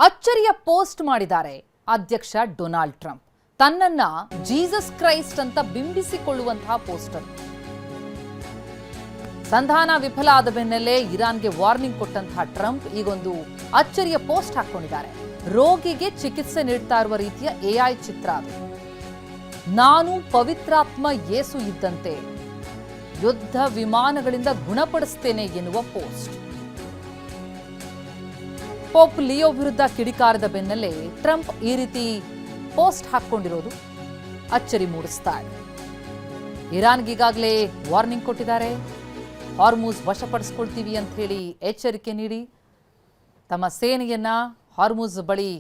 ಅಚ್ಚರಿಯ ಪೋಸ್ಟ್ ಮಾಡಿದ್ದಾರೆ ಅಧ್ಯಕ್ಷ ಡೊನಾಲ್ಡ್ ಟ್ರಂಪ್. ತನ್ನನ್ನ ಜೀಸಸ್ ಕ್ರೈಸ್ಟ್ ಅಂತ ಬಿಂಬಿಸಿಕೊಳ್ಳುವಂತಹ ಪೋಸ್ಟರ್. ಸಂಧಾನ ವಿಫಲ ಆದ ಬೆನ್ನಲ್ಲೇ ಇರಾನ್ಗೆ ವಾರ್ನಿಂಗ್ ಕೊಟ್ಟಂತಹ ಟ್ರಂಪ್ ಈಗೊಂದು ಅಚ್ಚರಿಯ ಪೋಸ್ಟ್ ಹಾಕೊಂಡಿದ್ದಾರೆ. ರೋಗಿಗೆ ಚಿಕಿತ್ಸೆ ನೀಡ್ತಾ ಇರುವ ರೀತಿಯ ಎಐ ಚಿತ್ರ ಅದು. ನಾನು ಪವಿತ್ರಾತ್ಮ ಯೇಸು ಇದ್ದಂತೆ ಯುದ್ಧ ವಿಮಾನಗಳಿಂದ ಗುಣಪಡಿಸ್ತೇನೆ ಎನ್ನುವ ಪೋಸ್ಟ್. ಪೋಪ್ ಲಿಯೋ ವಿರುದ್ಧ ಕಿಡಿಕಾರದ ಬೆನ್ನಲ್ಲೇ ಟ್ರಂಪ್ ಈ ರೀತಿ ಪೋಸ್ಟ್ ಹಾಕೊಂಡಿರೋದು ಅಚ್ಚರಿ ಮೂಡಿಸ್ತಾ ಇದೆ. ಇರಾನ್ಗೆ ಈಗಾಗಲೇ ವಾರ್ನಿಂಗ್ ಕೊಟ್ಟಿದ್ದಾರೆ. ಹಾರ್ಮುಜ್ ವಶಪಡಿಸ್ಕೊಳ್ತೀವಿ ಅಂತ ಹೇಳಿ ಎಚ್ಚರಿಕೆ ನೀಡಿ ತಮ್ಮ ಸೇನೆಯನ್ನ ಹಾರ್ಮುಜ್ ಬಳಿ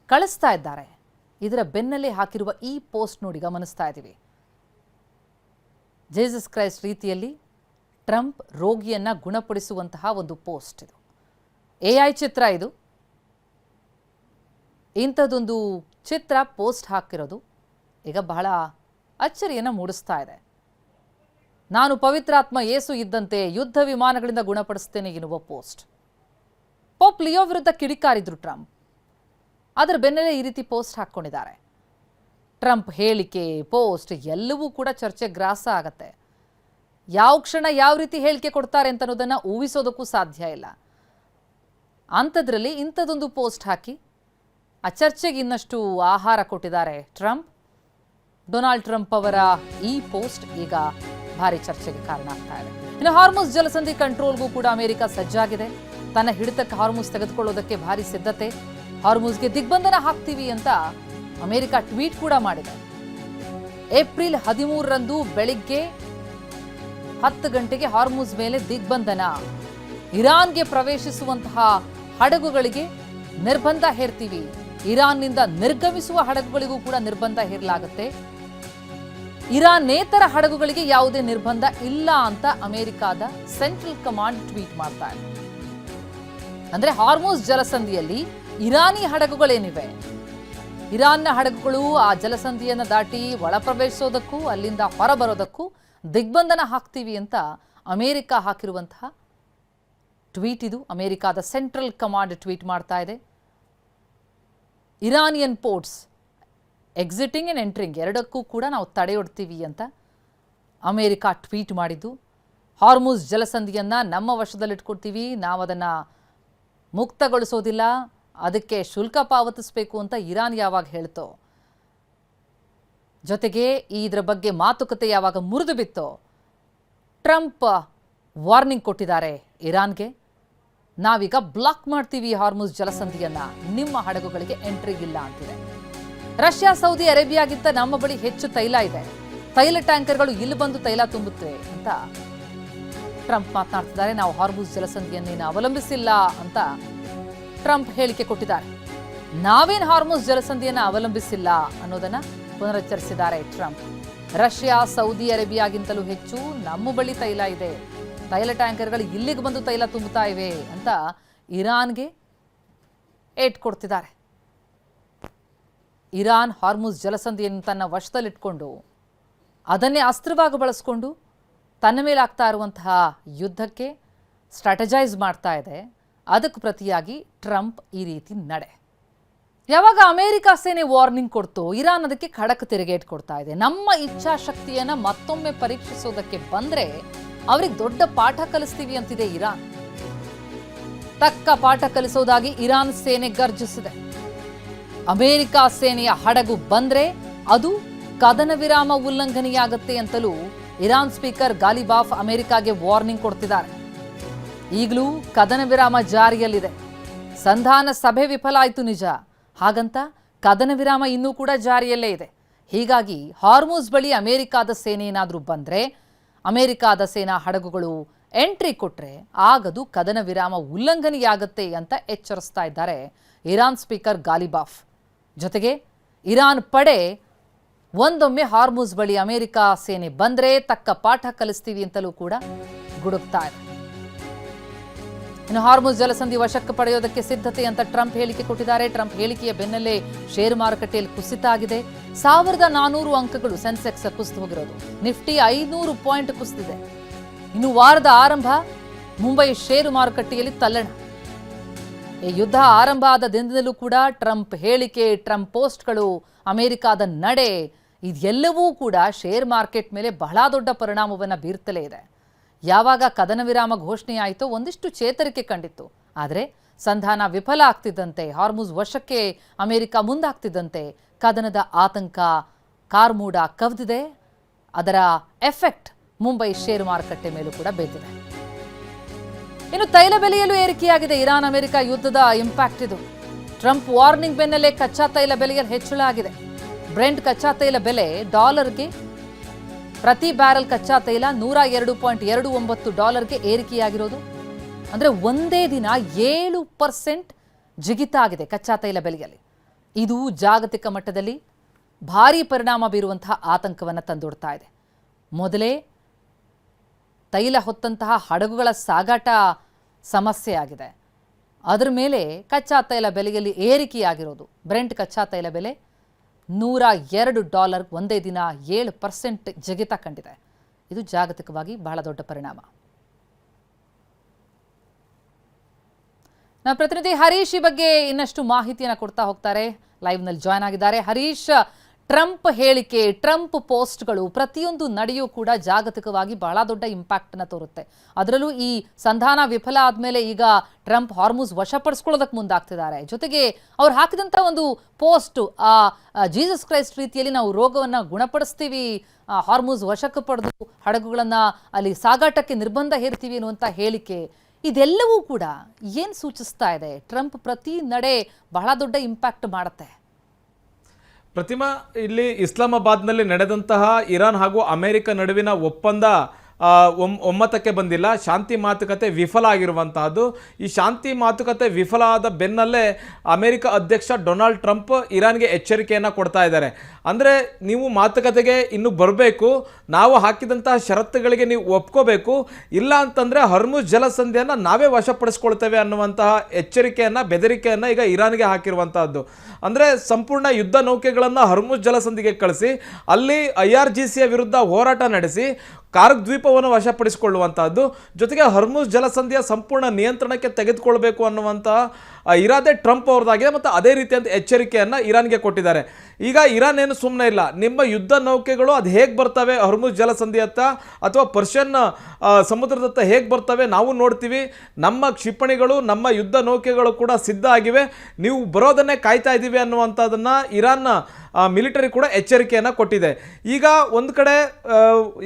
ಕಳಿಸ್ತಾ ಇದ್ದಾರೆ. ಇದರ ಬೆನ್ನಲ್ಲೇ ಹಾಕಿರುವ ಈ ಪೋಸ್ಟ್ ನೋಡಿ ಗಮನಿಸ್ತಾ ಇದ್ದೀವಿ. ಜೀಸಸ್ ಕ್ರೈಸ್ಟ್ ರೀತಿಯಲ್ಲಿ ಟ್ರಂಪ್ ರೋಗಿಯನ್ನ ಗುಣಪಡಿಸುವಂತಹ ಒಂದು ಪೋಸ್ಟ್ ಇದು. ಎಐ ಚಿತ್ರ ಇದು. ಇಂಥದ್ದೊಂದು ಚಿತ್ರ ಪೋಸ್ಟ್ ಹಾಕಿರೋದು ಈಗ ಬಹಳ ಅಚ್ಚರಿಯನ್ನು ಮೂಡಿಸ್ತಾ ಇದೆ. ನಾನು ಪವಿತ್ರಾತ್ಮ ಯೇಸು ಇದ್ದಂತೆ ಯುದ್ಧ ವಿಮಾನಗಳಿಂದ ಗುಣಪಡಿಸ್ತೇನೆ ಎನ್ನುವ ಪೋಸ್ಟ್. ಪೋಪ್ ಲಿಯೋ ವಿರುದ್ಧ ಕಿಡಿಕಾರಿದ್ರು ಟ್ರಂಪ್. ಅದರ ಬೆನ್ನಲ್ಲೇ ಈ ರೀತಿ ಪೋಸ್ಟ್ ಹಾಕ್ಕೊಂಡಿದ್ದಾರೆ. ಟ್ರಂಪ್ ಹೇಳಿಕೆ, ಪೋಸ್ಟ್ ಎಲ್ಲವೂ ಕೂಡ ಚರ್ಚೆ ಗ್ರಾಸ ಆಗತ್ತೆ. ಯಾವ ಕ್ಷಣ ಯಾವ ರೀತಿ ಹೇಳಿಕೆ ಕೊಡ್ತಾರೆ ಅಂತ ಅನ್ನೋದನ್ನು ಊಹಿಸೋದಕ್ಕೂ ಸಾಧ್ಯ ಇಲ್ಲ. ಅಂಥದ್ರಲ್ಲಿ ಇಂಥದ್ದೊಂದು ಪೋಸ್ಟ್ ಹಾಕಿ ಆ ಚರ್ಚೆಗೆ ಇನ್ನಷ್ಟು ಆಹಾರ ಕೊಟ್ಟಿದ್ದಾರೆ ಟ್ರಂಪ್. ಡೊನಾಲ್ಡ್ ಟ್ರಂಪ್ ಅವರ ಈ ಪೋಸ್ಟ್ ಈಗ ಭಾರಿ ಚರ್ಚೆಗೆ ಕಾರಣ ಆಗ್ತಾ ಇದೆ. ಇನ್ನು ಹಾರ್ಮುಜ್ ಜಲಸಂಧಿ ಕಂಟ್ರೋಲ್ಗೂ ಕೂಡ ಅಮೆರಿಕ ಸಜ್ಜಾಗಿದೆ. ತನ್ನ ಹಿಡಿತಕ್ಕೆ ಹಾರ್ಮುಜ್ ತೆಗೆದುಕೊಳ್ಳೋದಕ್ಕೆ ಭಾರಿ ಸಿದ್ಧತೆ. ಹಾರ್ಮುಜ್ಗೆ ದಿಗ್ಬಂಧನ ಹಾಕ್ತೀವಿ ಅಂತ ಅಮೆರಿಕ ಟ್ವೀಟ್ ಕೂಡ ಮಾಡಿದೆ. ಏಪ್ರಿಲ್ 13ರಂದು ಬೆಳಿಗ್ಗೆ 10 ಗಂಟೆಗೆ ಹಾರ್ಮುಜ್ ಮೇಲೆ ದಿಗ್ಬಂಧನ. ಇರಾನ್ಗೆ ಪ್ರವೇಶಿಸುವಂತಹ ಹಡಗುಗಳಿಗೆ ನಿರ್ಬಂಧ ಹೇರ್ತೀವಿ. ಇರಾನ್ನಿಂದ ನಿರ್ಗಮಿಸುವ ಹಡಗುಗಳಿಗೂ ಕೂಡ ನಿರ್ಬಂಧ ಹೇರಲಾಗುತ್ತೆ. ಇರಾನೇತರ ಹಡಗುಗಳಿಗೆ ಯಾವುದೇ ನಿರ್ಬಂಧ ಇಲ್ಲ ಅಂತ ಅಮೆರಿಕಾದ ಸೆಂಟ್ರಲ್ ಕಮಾಂಡ್ ಟ್ವೀಟ್ ಮಾಡ್ತಾ ಇದೆ. ಅಂದ್ರೆ ಹಾರ್ಮುಜ್ ಜಲಸಂಧಿಯಲ್ಲಿ ಇರಾನಿ ಹಡಗುಗಳೇನಿವೆ, ಇರಾನ್ನ ಹಡಗುಗಳು ಆ ಜಲಸಂಧಿಯನ್ನು ದಾಟಿ ಒಳ ಪ್ರವೇಶಿಸೋದಕ್ಕೂ ಅಲ್ಲಿಂದ ಹೊರಬರೋದಕ್ಕೂ ದಿಗ್ಬಂಧನ ಹಾಕ್ತೀವಿ ಅಂತ ಅಮೆರಿಕ ಹಾಕಿರುವಂತಹ ಟ್ವೀಟ್ ಇದು. ಅಮೆರಿಕಾದ ಸೆಂಟ್ರಲ್ ಕಮಾಂಡ್ ಟ್ವೀಟ್ ಮಾಡ್ತಾ ಇದೆ. Iranian ports exiting and entering ಎರಡಕ್ಕೂ ಕೂಡ ನಾವು ತಡೆಯೊಡ್ತೀವಿ ಅಂತ ಅಮೆರಿಕ ಟ್ವೀಟ್ ಮಾಡಿದ್ದು. ಹಾರ್ಮುಜ್ ಜಲಸಂಧಿಯನ್ನು ನಮ್ಮ ವಶದಲ್ಲಿಟ್ಕೊಡ್ತೀವಿ, ನಾವು ಅದನ್ನು ಮುಕ್ತಗೊಳಿಸೋದಿಲ್ಲ, ಅದಕ್ಕೆ ಶುಲ್ಕ ಪಾವತಿಸಬೇಕು ಅಂತ ಇರಾನ್ ಯಾವಾಗ ಹೇಳ್ತೋ, ಜೊತೆಗೆ ಇದರ ಬಗ್ಗೆ ಮಾತುಕತೆ ಯಾವಾಗ ಮುರಿದು ಬಿತ್ತೋ, ಟ್ರಂಪ್ ವಾರ್ನಿಂಗ್ ಕೊಟ್ಟಿದ್ದಾರೆ ಇರಾನ್ಗೆ. ನಾವೀಗ ಬ್ಲಾಕ್ ಮಾಡ್ತೀವಿ ಹಾರ್ಮುಜ್ ಜಲಸಂಧಿಯನ್ನು, ನಿಮ್ಮ ಹಡಗುಗಳಿಗೆ ಎಂಟ್ರಿ ಇಲ್ಲ ಅಂತಿದೆ. ರಷ್ಯಾ ಸೌದಿ ಅರೇಬಿಯಾಗಿಂತ ನಮ್ಮ ಬಳಿ ಹೆಚ್ಚು ತೈಲ ಇದೆ, ತೈಲ ಟ್ಯಾಂಕರ್ಗಳು ಇಲ್ಲಿ ಬಂದು ತೈಲ ತುಂಬುತ್ತವೆ ಅಂತ ಟ್ರಂಪ್ ಮಾತನಾಡ್ತಿದ್ದಾರೆ. ನಾವು ಹಾರ್ಮುಜ್ ಜಲಸಂಧಿಯನ್ನೇನು ಅವಲಂಬಿಸಿಲ್ಲ ಅಂತ ಟ್ರಂಪ್ ಹೇಳಿಕೆ ಕೊಟ್ಟಿದ್ದಾರೆ. ನಾವೇನು ಹಾರ್ಮುಜ್ ಜಲಸಂಧಿಯನ್ನು ಅವಲಂಬಿಸಿಲ್ಲ ಅನ್ನೋದನ್ನ ಪುನರುಚ್ಚರಿಸಿದ್ದಾರೆ ಟ್ರಂಪ್. ರಷ್ಯಾ ಸೌದಿ ಅರೇಬಿಯಾಗಿಂತಲೂ ಹೆಚ್ಚು ನಮ್ಮ ಬಳಿ ತೈಲ ಇದೆ, ತೈಲ ಟ್ಯಾಂಕರ್ಗಳು ಇಲ್ಲಿಗೆ ಬಂದು ತೈಲ ತುಂಬುತ್ತಾ ಇವೆ ಅಂತ ಇರಾನ್ಗೆ ಏಟ್ ಕೊಡ್ತಿದ್ದಾರೆ. ಇರಾನ್ ಹಾರ್ಮುಜ್ ಜಲಸಂಧಿಯನ್ನು ತನ್ನ ವಶದಲ್ಲಿಟ್ಕೊಂಡು ಅದನ್ನೇ ಅಸ್ತ್ರವಾಗಿ ಬಳಸ್ಕೊಂಡು ತನ್ನ ಮೇಲೆ ಆಗ್ತಾ ಇರುವಂತಹ ಯುದ್ಧಕ್ಕೆ ಸ್ಟ್ರಾಟಜೈಸ್ ಮಾಡ್ತಾ ಇದೆ. ಅದಕ್ಕೆ ಪ್ರತಿಯಾಗಿ ಟ್ರಂಪ್ ಈ ರೀತಿ ನಡೆ. ಯಾವಾಗ ಅಮೆರಿಕ ಸೇನೆ ವಾರ್ನಿಂಗ್ ಕೊಡ್ತೋ, ಇರಾನ್ ಅದಕ್ಕೆ ಖಡಕ್ ತಿರುಗೇಟ್ ಕೊಡ್ತಾ ಇದೆ. ನಮ್ಮ ಇಚ್ಛಾಶಕ್ತಿಯನ್ನು ಮತ್ತೊಮ್ಮೆ ಪರೀಕ್ಷಿಸೋದಕ್ಕೆ ಬಂದ್ರೆ ಅವ್ರಿಗೆ ದೊಡ್ಡ ಪಾಠ ಕಲಿಸ್ತೀವಿ ಅಂತಿದೆ ಇರಾನ್. ತಕ್ಕ ಪಾಠ ಕಲಿಸೋದಾಗಿ ಇರಾನ್ ಸೇನೆ ಗರ್ಜಿಸಿದೆ. ಅಮೆರಿಕ ಸೇನೆಯ ಹಡಗು ಬಂದ್ರೆ ಅದು ಕದನ ವಿರಾಮ ಉಲ್ಲಂಘನೆಯಾಗುತ್ತೆ ಅಂತಲೂ ಇರಾನ್ ಸ್ಪೀಕರ್ ಗಾಲಿಬಾಫ್ ಅಮೆರಿಕಾಗೆ ವಾರ್ನಿಂಗ್ ಕೊಡ್ತಿದ್ದಾರೆ. ಈಗಲೂ ಕದನ ವಿರಾಮ ಜಾರಿಯಲ್ಲಿದೆ. ಸಂಧಾನ ಸಭೆ ವಿಫಲ ಆಯಿತು ನಿಜ, ಹಾಗಂತ ಕದನ ವಿರಾಮ ಇನ್ನೂ ಕೂಡ ಜಾರಿಯಲ್ಲೇ ಇದೆ. ಹೀಗಾಗಿ ಹಾರ್ಮುಜ್ ಬಳಿ ಅಮೆರಿಕಾದ ಸೇನೆ ಏನಾದರೂ ಬಂದರೆ, ಅಮೆರಿಕಾದ ಸೇನಾ ಹಡಗುಗಳು ಎಂಟ್ರಿ ಕೊಟ್ಟರೆ ಆಗದು ಕದನ ವಿರಾಮ ಉಲ್ಲಂಘನೆಯಾಗುತ್ತೆ ಅಂತ ಎಚ್ಚರಿಸ್ತಾ ಇದ್ದಾರೆ ಇರಾನ್ ಸ್ಪೀಕರ್ ಗಾಲಿಬಾಫ್. ಜೊತೆಗೆ ಇರಾನ್ ಪಡೆ ಒಂದೊಮ್ಮೆ ಹಾರ್ಮುಜ್ ಬಳಿ ಅಮೆರಿಕ ಸೇನೆ ಬಂದರೆ ತಕ್ಕ ಪಾಠ ಕಲಿಸ್ತೀವಿ ಅಂತಲೂ ಕೂಡ ಗುಡುಕ್ತಾ ಇದೆ. ಇನ್ನು ಹಾರ್ಮುಜ್ ಜಲಸಂಧಿ ವಶಕ್ಕೆ ಪಡೆಯೋದಕ್ಕೆ ಸಿದ್ಧತೆ ಅಂತ ಟ್ರಂಪ್ ಹೇಳಿಕೆ ಕೊಟ್ಟಿದ್ದಾರೆ. ಟ್ರಂಪ್ ಹೇಳಿಕೆಯ ಬೆನ್ನಲ್ಲೇ ಷೇರು ಮಾರುಕಟ್ಟೆಯಲ್ಲಿ ಕುಸಿತ ಆಗಿದೆ. 1400 ಅಂಕಗಳು ಸೆನ್ಸೆಕ್ಸ್ ಕುಸಿದು ಹೋಗಿರೋದು. ನಿಫ್ಟಿ 500 ಪಾಯಿಂಟ್ ಕುಸಿದಿದೆ. ಇನ್ನು ವಾರದ ಆರಂಭ ಮುಂಬೈ ಷೇರು ಮಾರುಕಟ್ಟೆಯಲ್ಲಿ ತಲ್ಲಣ. ಈ ಯುದ್ಧ ಆರಂಭ ಆದ ದಿನದಲ್ಲೂ ಕೂಡ ಟ್ರಂಪ್ ಹೇಳಿಕೆ, ಟ್ರಂಪ್ ಪೋಸ್ಟ್ಗಳು, ಅಮೆರಿಕಾದ ನಡೆ ಇದೆಲ್ಲವೂ ಕೂಡ ಶೇರ್ ಮಾರ್ಕೆಟ್ ಮೇಲೆ ಬಹಳ ದೊಡ್ಡ ಪರಿಣಾಮವನ್ನು ಬೀರ್ತಲೇ ಇದೆ. ಯಾವಾಗ ಕದನ ವಿರಾಮ ಘೋಷಣೆ ಆಯಿತೋ ಒಂದಿಷ್ಟು ಚೇತರಿಕೆ ಕಂಡಿತ್ತು. ಆದರೆ ಸಂಧಾನ ವಿಫಲ ಆಗ್ತಿದ್ದಂತೆ, ಹಾರ್ಮುಜ್ ವಶಕ್ಕೆ ಅಮೆರಿಕ ಮುಂದಾಗ್ತಿದ್ದಂತೆ ಕದನದ ಆತಂಕ ಕಾರ್ಮೂಡ ಕವಿದಿದೆ. ಅದರ ಎಫೆಕ್ಟ್ ಮುಂಬೈ ಷೇರು ಮಾರುಕಟ್ಟೆ ಮೇಲೂ ಕೂಡ ಬೇದಿದೆ. ಇನ್ನು ತೈಲ ಬೆಲೆಯಲ್ಲೂ ಏರಿಕೆಯಾಗಿದೆ. ಇರಾನ್ ಅಮೆರಿಕ ಯುದ್ಧದ ಇಂಪ್ಯಾಕ್ಟ್ ಇದು. ಟ್ರಂಪ್ ವಾರ್ನಿಂಗ್ ಬೆನ್ನಲ್ಲೇ ಕಚ್ಚಾ ತೈಲ ಬೆಲೆಯಲ್ಲಿ ಹೆಚ್ಚಳ ಆಗಿದೆ. ಬ್ರೆಂಟ್ ಕಚ್ಚಾ ತೈಲ ಬೆಲೆ ಡಾಲರ್ಗೆ ಪ್ರತಿ ಬ್ಯಾರೆಲ್ ಕಚ್ಚಾ ತೈಲ $102.29 ಏರಿಕೆಯಾಗಿರೋದು. ಅಂದರೆ ಒಂದೇ ದಿನ 7% ಜಿಗಿತ ಆಗಿದೆ ಕಚ್ಚಾ ತೈಲ ಬೆಲೆಯಲ್ಲಿ. ಇದು ಜಾಗತಿಕ ಮಟ್ಟದಲ್ಲಿ ಭಾರೀ ಪರಿಣಾಮ ಬೀರುವಂತಹ ಆತಂಕವನ್ನು ತಂದೊಡ್ತಾ ಇದೆ. ಮೊದಲೇ ತೈಲ ಹೊತ್ತಂತಹ ಹಡಗುಗಳ ಸಾಗಾಟ ಸಮಸ್ಯೆ ಆಗಿದೆ. ಅದರ ಮೇಲೆ ಕಚ್ಚಾ ತೈಲ ಬೆಲೆಯಲ್ಲಿ ಏರಿಕೆಯಾಗಿರೋದು. ಬ್ರೆಂಟ್ ಕಚ್ಚಾ ತೈಲ ಬೆಲೆ $102 ಒಂದೇ ದಿನ 7% ಜಿಗಿತ ಕಂಡಿದೆ. ಇದು ಜಾಗತಿಕವಾಗಿ ಬಹಳ ದೊಡ್ಡ ಪರಿಣಾಮ. ನಮ್ಮ ಪ್ರತಿನಿಧಿ ಹರೀಶ್ ಈ ಬಗ್ಗೆ ಇನ್ನಷ್ಟು ಮಾಹಿತಿಯನ್ನು ಕೊಡ್ತಾ ಹೋಗ್ತಾರೆ. ಲೈವ್ನಲ್ಲಿ ಜಾಯ್ನ್ ಆಗಿದ್ದಾರೆ. ಹರೀಶ್, ಟ್ರಂಪ್ ಹೇಳಿಕೆ, ಟ್ರಂಪ್ ಪೋಸ್ಟ್ಗಳು ಪ್ರತಿಯೊಂದು ನಡೆಯೂ ಕೂಡ ಜಾಗತಿಕವಾಗಿ ಬಹಳ ದೊಡ್ಡ ಇಂಪ್ಯಾಕ್ಟ್ ಅನ್ನು ತೋರುತ್ತೆ. ಅದರಲ್ಲೂ ಈ ಸಂಧಾನ ವಿಫಲ ಆದಮೇಲೆ ಈಗ ಟ್ರಂಪ್ ಹಾರ್ಮುಜ್ ವಶಪಡಿಸ್ಕೊಳ್ಳೋದಕ್ಕೆ ಮುಂದಾಗ್ತಿದ್ದಾರೆ. ಜೊತೆಗೆ ಅವ್ರು ಹಾಕಿದಂಥ ಒಂದು ಪೋಸ್ಟ್, ಜೀಸಸ್ ಕ್ರೈಸ್ಟ್ ರೀತಿಯಲ್ಲಿ ನಾವು ರೋಗವನ್ನು ಗುಣಪಡಿಸ್ತೀವಿ, ಹಾರ್ಮುಜ್ ವಶಕ್ಕೆ ಪಡೆದು ಹಡಗುಗಳನ್ನು ಅಲ್ಲಿ ಸಾಗಾಟಕ್ಕೆ ನಿರ್ಬಂಧ ಹೇರ್ತೀವಿ ಅನ್ನುವಂಥ ಹೇಳಿಕೆ, ಇದೆಲ್ಲವೂ ಕೂಡ ಏನು ಸೂಚಿಸ್ತಾ ಇದೆ? ಟ್ರಂಪ್ ಪ್ರತಿ ನಡೆ ಬಹಳ ದೊಡ್ಡ ಇಂಪ್ಯಾಕ್ಟ್ ಮಾಡುತ್ತೆ. ಪ್ರತಿಮಾ, ಇಲ್ಲಿ ಇಸ್ಲಾಮಾಬಾದ್ನಲ್ಲಿ ನಡೆದಂತಹ ಇರಾನ್ ಹಾಗೂ ಅಮೆರಿಕ ನಡುವಿನ ಒಪ್ಪಂದ ಒಮ್ಮತಕ್ಕೆ ಬಂದಿಲ್ಲ. ಶಾಂತಿ ಮಾತುಕತೆ ವಿಫಲ ಆಗಿರುವಂತಹದ್ದು. ಈ ಶಾಂತಿ ಮಾತುಕತೆ ವಿಫಲ ಆದ ಬೆನ್ನಲ್ಲೇ ಅಮೆರಿಕ ಅಧ್ಯಕ್ಷ ಡೊನಾಲ್ಡ್ ಟ್ರಂಪ್ ಇರಾನ್ಗೆ ಎಚ್ಚರಿಕೆಯನ್ನು ಕೊಡ್ತಾ ಇದ್ದಾರೆ. ಅಂದರೆ ನೀವು ಮಾತುಕತೆಗೆ ಇನ್ನು ಬರಬೇಕು, ನಾವು ಹಾಕಿದಂತಹ ಷರತ್ತುಗಳಿಗೆ ನೀವು ಒಪ್ಕೋಬೇಕು, ಇಲ್ಲ ಅಂತಂದರೆ ಹರ್ಮುಜ್ ಜಲಸಂಧಿಯನ್ನು ನಾವೇ ವಶಪಡಿಸ್ಕೊಳ್ತೇವೆ ಅನ್ನುವಂತಹ ಎಚ್ಚರಿಕೆಯನ್ನು, ಬೆದರಿಕೆಯನ್ನು ಈಗ ಇರಾನ್ಗೆ ಹಾಕಿರುವಂತಹದ್ದು. ಅಂದರೆ ಸಂಪೂರ್ಣ ಯುದ್ಧ ನೌಕೆಗಳನ್ನು ಹರ್ಮುಜ್ ಜಲಸಂಧಿಗೆ ಕಳಿಸಿ ಅಲ್ಲಿ IRGCಯ ವಿರುದ್ಧ ಹೋರಾಟ ನಡೆಸಿ ಕಾರ್ಗ್ ದ್ವೀಪವನ್ನು ವಶಪಡಿಸಿಕೊಳ್ಳುವಂತಹದ್ದು, ಜೊತೆಗೆ ಹರ್ಮುಜ್ ಜಲಸಂಧಿಯ ಸಂಪೂರ್ಣ ನಿಯಂತ್ರಣಕ್ಕೆ ತೆಗೆದುಕೊಳ್ಬೇಕು ಅನ್ನುವಂತಹ ಇರಾದೆ ಟ್ರಂಪ್ ಅವ್ರದ್ದಾಗಿದೆ. ಮತ್ತು ಅದೇ ರೀತಿಯಾದ ಎಚ್ಚರಿಕೆಯನ್ನು ಇರಾನ್ಗೆ ಕೊಟ್ಟಿದ್ದಾರೆ. ಈಗ ಇರಾನ್ ಏನು ಸುಮ್ಮನೆ ಇಲ್ಲ, ನಿಮ್ಮ ಯುದ್ಧ ನೌಕೆಗಳು ಅದು ಹೇಗೆ ಬರ್ತವೆ ಹರ್ಮುಜ್ ಜಲಸಂಧಿಯತ್ತ ಅಥವಾ ಪರ್ಷಿಯನ್ ಸಮುದ್ರದತ್ತ ಹೇಗೆ ಬರ್ತವೆ ನಾವು ನೋಡ್ತೀವಿ, ನಮ್ಮ ಕ್ಷಿಪಣಿಗಳು, ನಮ್ಮ ಯುದ್ಧ ನೌಕೆಗಳು ಕೂಡ ಸಿದ್ಧ ಆಗಿವೆ, ನೀವು ಬರೋದನ್ನೇ ಕಾಯ್ತಾ ಇದ್ದೀವಿ ಅನ್ನುವಂಥದ್ದನ್ನು ಇರಾನ್ನ ಮಿಲಿಟರಿ ಕೂಡ ಎಚ್ಚರಿಕೆಯನ್ನು ಕೊಟ್ಟಿದೆ. ಈಗ ಒಂದು ಕಡೆ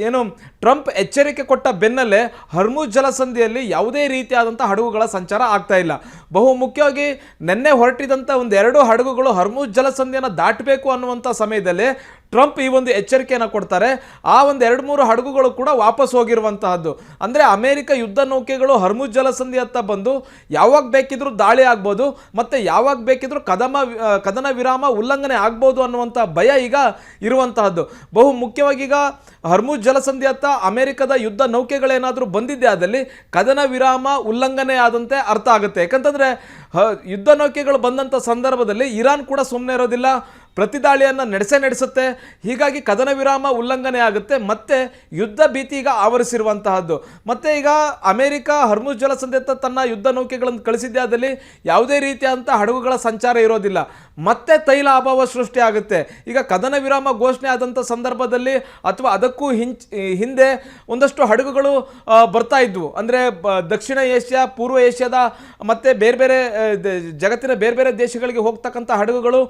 ಏನು ಟ್ರಂಪ್ ಎಚ್ಚರಿಕೆ ಕೊಟ್ಟ ಬೆನ್ನಲ್ಲೇ ಹರ್ಮುಜ್ ಜಲಸಂಧಿಯಲ್ಲಿ ಯಾವುದೇ ರೀತಿಯಾದಂಥ ಹಡಗುಗಳ ಸಂಚಾರ ಆಗ್ತಾ ಇಲ್ಲ. ಬಹು ಮುಖ್ಯವಾಗಿ ನಿನ್ನೆ ಹೊರಟಿದಂಥ ಒಂದೆರಡು ಹಡಗುಗಳು ಹರ್ಮುಜ್ ಜಲಸಂಧಿಯನ್ನು ದಾಟಬೇಕು ಅನ್ನುವಂಥ ಸಮಯದಲ್ಲಿ ಟ್ರಂಪ್ ಈ ಒಂದು ಎಚ್ಚರಿಕೆಯನ್ನು ಕೊಡ್ತಾರೆ. ಆ ಒಂದು 2-3 ಹಡಗುಗಳು ಕೂಡ ವಾಪಸ್ ಹೋಗಿರುವಂತಹದ್ದು. ಅಂದರೆ ಅಮೆರಿಕ ಯುದ್ಧ ನೌಕೆಗಳು ಹರ್ಮುಜ್ ಜಲಸಂಧಿ ಹತ್ತ ಬಂದು ಯಾವಾಗ ಬೇಕಿದ್ರೂ ದಾಳಿ ಆಗ್ಬೋದು, ಮತ್ತು ಯಾವಾಗ ಬೇಕಿದ್ರೂ ಕದನ ವಿರಾಮ ಉಲ್ಲಂಘನೆ ಆಗ್ಬೋದು ಅನ್ನುವಂಥ ಭಯ ಈಗ ಇರುವಂತಹದ್ದು. ಬಹು ಮುಖ್ಯವಾಗಿ ಈಗ ಹರ್ಮುಜ್ ಜಲಸಂಧಿ ಹತ್ತ ಅಮೆರಿಕದ ಯುದ್ಧ ನೌಕೆಗಳೇನಾದರೂ ಬಂದಿದ್ದೆ ಆದಲ್ಲಿ ಕದನ ವಿರಾಮ ಉಲ್ಲಂಘನೆ ಆದಂತೆ ಅರ್ಥ ಆಗುತ್ತೆ. ಯಾಕಂತಂದರೆ ಯುದ್ಧ ನೌಕೆಗಳು ಬಂದಂಥ ಸಂದರ್ಭದಲ್ಲಿ ಇರಾನ್ ಕೂಡ ಸುಮ್ಮನೆ ಇರೋದಿಲ್ಲ, ಪ್ರತಿದಾಳಿಯನ್ನು ನಡೆಸುತ್ತೆ. ಹೀಗಾಗಿ ಕದನ ವಿರಾಮ ಉಲ್ಲಂಘನೆ ಆಗುತ್ತೆ, ಮತ್ತೆ ಯುದ್ಧ ಭೀತಿ ಈಗ ಆವರಿಸಿರುವಂತಹದ್ದು. ಮತ್ತೆ ಈಗ ಅಮೆರಿಕ ಹರ್ಮುಜ್ ಜಲಸಂಧಿಯತ್ತ ತನ್ನ ಯುದ್ಧ ನೌಕೆಗಳನ್ನು ಕಳಿಸಿದ್ದೇ ಆದಲ್ಲಿ ಯಾವುದೇ ರೀತಿಯಾದಂಥ ಹಡಗುಗಳ ಸಂಚಾರ ಇರೋದಿಲ್ಲ, ಮತ್ತೆ ತೈಲ ಅಭಾವ ಸೃಷ್ಟಿ ಆಗುತ್ತೆ. ಈಗ ಕದನ ವಿರಾಮ ಘೋಷಣೆ ಆದಂಥ ಸಂದರ್ಭದಲ್ಲಿ ಅಥವಾ ಅದಕ್ಕೂ ಹಿಂದೆ ಒಂದಷ್ಟು ಹಡಗುಗಳು ಬರ್ತಾ ಇದ್ವು. ಅಂದರೆ ದಕ್ಷಿಣ ಏಷ್ಯಾ, ಪೂರ್ವ ಏಷ್ಯಾದ ಮತ್ತು ಬೇರೆ ಬೇರೆ ಜಗತ್ತಿನ ಬೇರೆ ಬೇರೆ ದೇಶಗಳಿಗೆ ಹೋಗ್ತಕ್ಕಂಥ ಹಡಗುಗಳು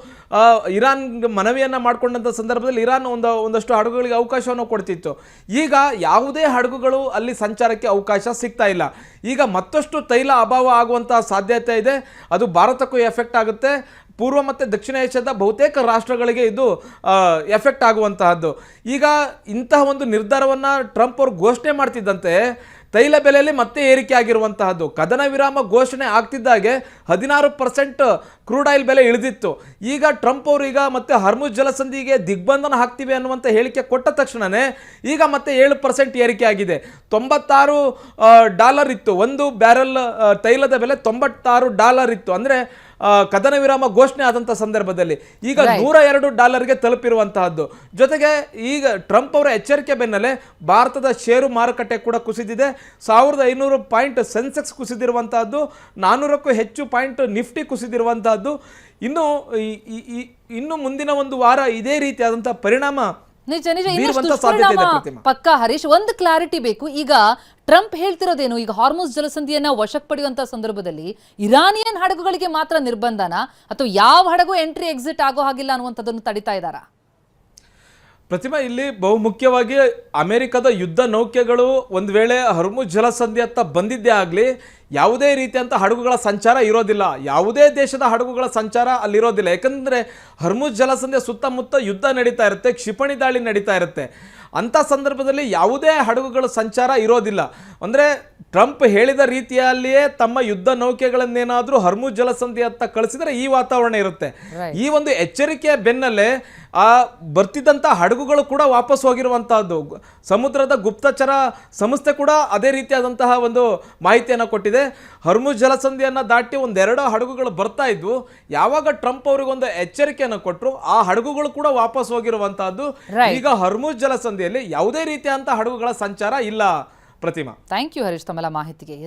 ಇರಾನ್ ಮನವಿಯನ್ನು ಮಾಡಿಕೊಂಡಂಥ ಸಂದರ್ಭದಲ್ಲಿ ಇರಾನ್ ಒಂದಷ್ಟು ಹಡಗುಗಳಿಗೆ ಅವಕಾಶವನ್ನು ಕೊಡ್ತಿತ್ತು. ಈಗ ಯಾವುದೇ ಹಡಗುಗಳು ಅಲ್ಲಿ ಸಂಚಾರಕ್ಕೆ ಅವಕಾಶ ಸಿಗ್ತಾ ಇಲ್ಲ. ಈಗ ಮತ್ತಷ್ಟು ತೈಲ ಅಭಾವ ಆಗುವಂತಹ ಸಾಧ್ಯತೆ ಇದೆ. ಅದು ಭಾರತಕ್ಕೂ ಎಫೆಕ್ಟ್ ಆಗುತ್ತೆ, ಪೂರ್ವ ಮತ್ತು ದಕ್ಷಿಣ ಏಷ್ಯಾದ ಬಹುತೇಕ ರಾಷ್ಟ್ರಗಳಿಗೆ ಇದು ಎಫೆಕ್ಟ್ ಆಗುವಂತಹದ್ದು. ಈಗ ಇಂತಹ ಒಂದು ನಿರ್ಧಾರವನ್ನು ಟ್ರಂಪ್ ಅವರು ಘೋಷಣೆ ಮಾಡ್ತಿದ್ದಂತೆ ತೈಲ ಬೆಲೆಯಲ್ಲಿ ಮತ್ತೆ ಏರಿಕೆ ಆಗಿರುವಂತಹದ್ದು. ಕದನ ವಿರಾಮ ಘೋಷಣೆ ಆಗ್ತಿದ್ದಾಗೆ 16% ಕ್ರೂಡ್ ಆಯಿಲ್ ಬೆಲೆ ಇಳಿದಿತ್ತು. ಈಗ ಟ್ರಂಪ್ ಅವರು ಈಗ ಮತ್ತೆ ಹರ್ಮುಜ್ ಜಲಸಂಧಿಗೆ ದಿಗ್ಬಂಧನ ಹಾಕ್ತೀವಿ ಅನ್ನುವಂಥ ಹೇಳಿಕೆ ಕೊಟ್ಟ ತಕ್ಷಣವೇ ಈಗ ಮತ್ತೆ 7% ಏರಿಕೆ ಆಗಿದೆ. $96 ಇತ್ತು ಒಂದು ಬ್ಯಾರೆಲ್ ತೈಲದ ಬೆಲೆ, $96 ಇತ್ತು. ಅಂದರೆ ಕದನ ವಿರಾಮ ಘೋಷಣೆ ಆದಂಥ ಸಂದರ್ಭದಲ್ಲಿ ಈಗ $102 ತಲುಪಿರುವಂತಹದ್ದು. ಜೊತೆಗೆ ಈಗ ಟ್ರಂಪ್ ಅವರ ಎಚ್ಚರಿಕೆ ಬೆನ್ನಲ್ಲೇ ಭಾರತದ ಷೇರು ಮಾರುಕಟ್ಟೆ ಕೂಡ ಕುಸಿದಿದೆ. 1500 ಪಾಯಿಂಟ್ ಸೆನ್ಸೆಕ್ಸ್ ಕುಸಿದಿರುವಂತಹದ್ದು, 400ಕ್ಕೂ ಹೆಚ್ಚು ಪಾಯಿಂಟ್ ನಿಫ್ಟಿ ಕುಸಿದಿರುವಂತಹದ್ದು. ಇನ್ನು ಮುಂದಿನ ಒಂದು ವಾರ ಇದೇ ರೀತಿಯಾದಂತಹ ಪರಿಣಾಮ ನಿಜ ನಿಜ ಬೀರುವಂತ ಇನ್ನಷ್ಟು ಸಾಧ್ಯತೆ ಇದೆ ದುಷ್ಪರಿಣಾಮ ಪ್ರತಿಮಾ. ಪಕ್ಕಾ ಹರೀಶ್. ಒಂದು ಕ್ಲಾರಿಟಿ ಬೇಕು. ಈಗ ಟ್ರಂಪ್ ಹೇಳ್ತಿರೋದೇನು, ಈಗ ಹಾರ್ಮುಜ್ ಜಲಸಂಧಿಯನ್ನ ವಶಕ್ಕೆ ಪಡೆಯುವಂತ ಸಂದರ್ಭದಲ್ಲಿ ಇರಾನಿಯನ್ ಹಡಗುಗಳಿಗೆ ಮಾತ್ರ ನಿರ್ಬಂಧನ, ಅಥವಾ ಯಾವ ಹಡಗು ಎಂಟ್ರಿ ಎಕ್ಸಿಟ್ ಆಗೋ ಹಾಗಿಲ್ಲ ಅನ್ನುವಂಥದ್ದನ್ನು ತಡಿತಾ ಇದ್ದಾರಾ? ಪ್ರತಿಮಾ, ಇಲ್ಲಿ ಬಹುಮುಖ್ಯವಾಗಿ ಅಮೆರಿಕದ ಯುದ್ಧ ನೌಕೆಗಳು ಒಂದು ವೇಳೆ ಹರ್ಮುಜ್ ಜಲಸಂಧಿ ಹತ್ತ ಬಂದಿದ್ದೇ ಆಗಲಿ, ಯಾವುದೇ ರೀತಿಯಂಥ ಹಡಗುಗಳ ಸಂಚಾರ ಇರೋದಿಲ್ಲ. ಯಾವುದೇ ದೇಶದ ಹಡಗುಗಳ ಸಂಚಾರ ಅಲ್ಲಿರೋದಿಲ್ಲ. ಯಾಕಂದರೆ ಹರ್ಮುಜ್ ಜಲಸಂಧಿಯ ಸುತ್ತಮುತ್ತ ಯುದ್ಧ ನಡೀತಾ ಇರುತ್ತೆ, ಕ್ಷಿಪಣಿ ದಾಳಿ ನಡೀತಾ ಇರುತ್ತೆ. ಅಂಥ ಸಂದರ್ಭದಲ್ಲಿ ಯಾವುದೇ ಹಡಗುಗಳ ಸಂಚಾರ ಇರೋದಿಲ್ಲ. ಅಂದರೆ ಟ್ರಂಪ್ ಹೇಳಿದ ರೀತಿಯಲ್ಲಿಯೇ ತಮ್ಮ ಯುದ್ಧ ನೌಕೆಗಳನ್ನೇನಾದರೂ ಹರ್ಮುಜ್ ಜಲಸಂಧಿ ಹತ್ತ ಕಳಿಸಿದರೆ ಈ ವಾತಾವರಣ ಇರುತ್ತೆ. ಈ ಒಂದು ಎಚ್ಚರಿಕೆಯ ಬೆನ್ನಲ್ಲೇ ಆ ಬರ್ತಿದ್ದಂಥ ಹಡಗುಗಳು ಕೂಡ ವಾಪಸ್ ಹೋಗಿರುವಂತಹದ್ದು. ಸಮುದ್ರದ ಗುಪ್ತಚರ ಸಂಸ್ಥೆ ಕೂಡ ಅದೇ ರೀತಿಯಾದಂತಹ ಒಂದು ಮಾಹಿತಿಯನ್ನು ಕೊಟ್ಟಿದೆ. ಹರ್ಮುಜ್ ಜಲಸಂಧಿಯನ್ನು ದಾಟಿ ಒಂದೆರಡು ಹಡಗುಗಳು ಬರ್ತಾ ಇದ್ವು. ಯಾವಾಗ ಟ್ರಂಪ್ ಅವರಿಗೊಂದು ಎಚ್ಚರಿಕೆಯನ್ನು ಕೊಟ್ಟರು, ಆ ಹಡಗುಗಳು ಕೂಡ ವಾಪಸ್ ಹೋಗಿರುವಂತಹದ್ದು. ಈಗ ಹರ್ಮುಜ್ ಜಲಸಂಧಿಯಲ್ಲಿ ಯಾವುದೇ ರೀತಿಯಾದಂತಹ ಹಡಗುಗಳ ಸಂಚಾರ ಇಲ್ಲ ಪ್ರತಿಮಾ. ಥ್ಯಾಂಕ್ ಯು ಹರೀಶ್ ತಮ್ಮೆಲ್ಲ ಮಾಹಿತಿಗೆ.